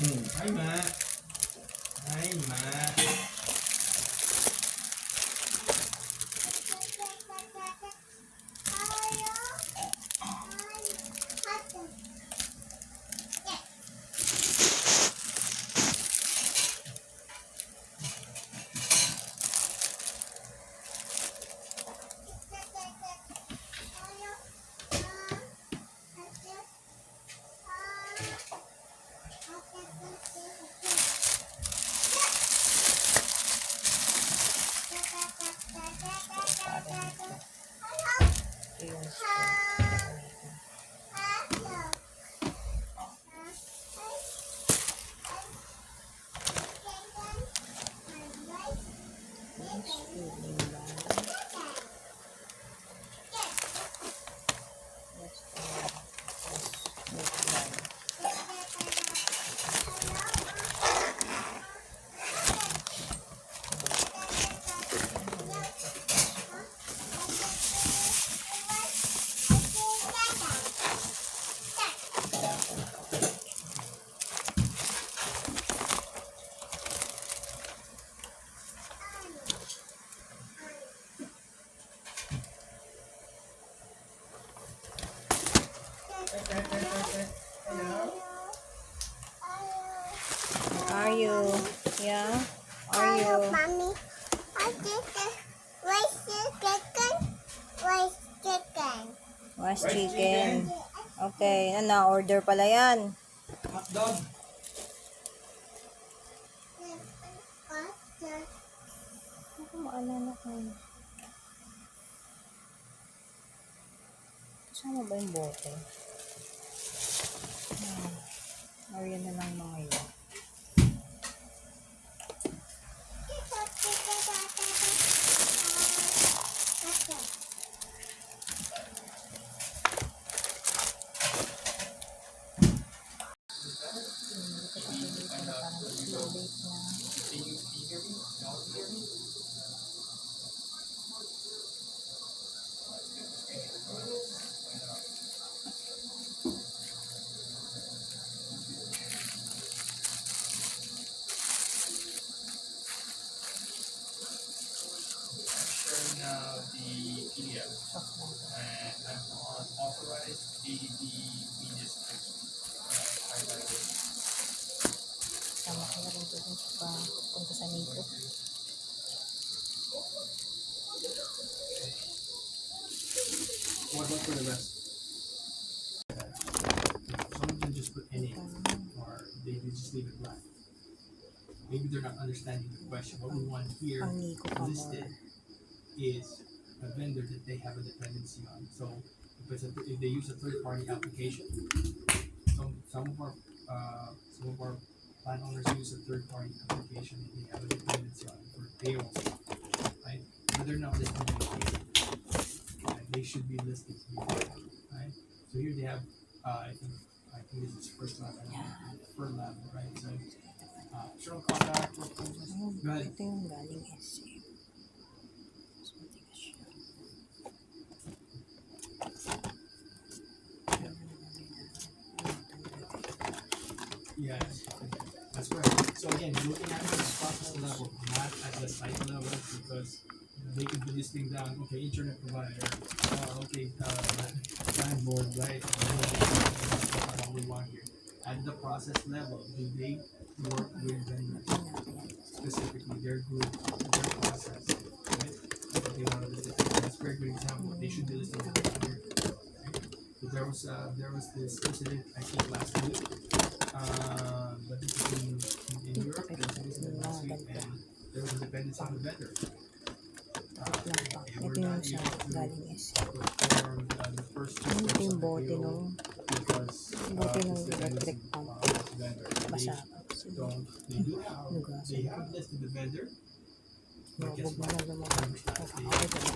Hi, Ma. Hi, Ma. Are you? Yeah? Are you? Mommy, I did the rice chicken. Rice chicken. Was chicken. Okay, na-order pala yan. Hotdog. Ako maalala ko. Kasama ba yung bote? Or yun na lang mga yun. Sharing now the PDF. And I'm on authorized the media section. Highlighted. Sama ko na rin po dun sa punta sa Nico. What about for the rest? Some of them just put any, or they just leave it blank. Maybe they're not understanding the question. What we want here Ang Nico pa mo. listed is a vendor that they have a dependency on. So if they use a third-party application, some of our plan owners use a third-party application that they have a dependency on for payroll, right? But they're not listed in here. Right? They should be listed here, right? So here they have, I think this is first level, right? So external contact, proposals. Go ahead. Ito yung galing essay. Yes, that's right. So again, looking at this process level, not at the site level, because they could be listing down, okay, internet provider, okay, landlord, right? That's what we want here. At the process level, do they work with vendors? Specifically, their group, their process, right? They want to list it. That's a very good example. They should be listing it here. Right? So there was this incident, I think, last week. But this is in Europe, there was an incident last week, and there was a dependency on the vendor. They were Ito yung not sa able to galing essay. perform the first two Ito steps yung of the bote payroll nung because bote this nung dependency electric pump. on the vendor. Basa. They have listed the vendor. But guess Nabog mo what? na lumabas. They Nakakawit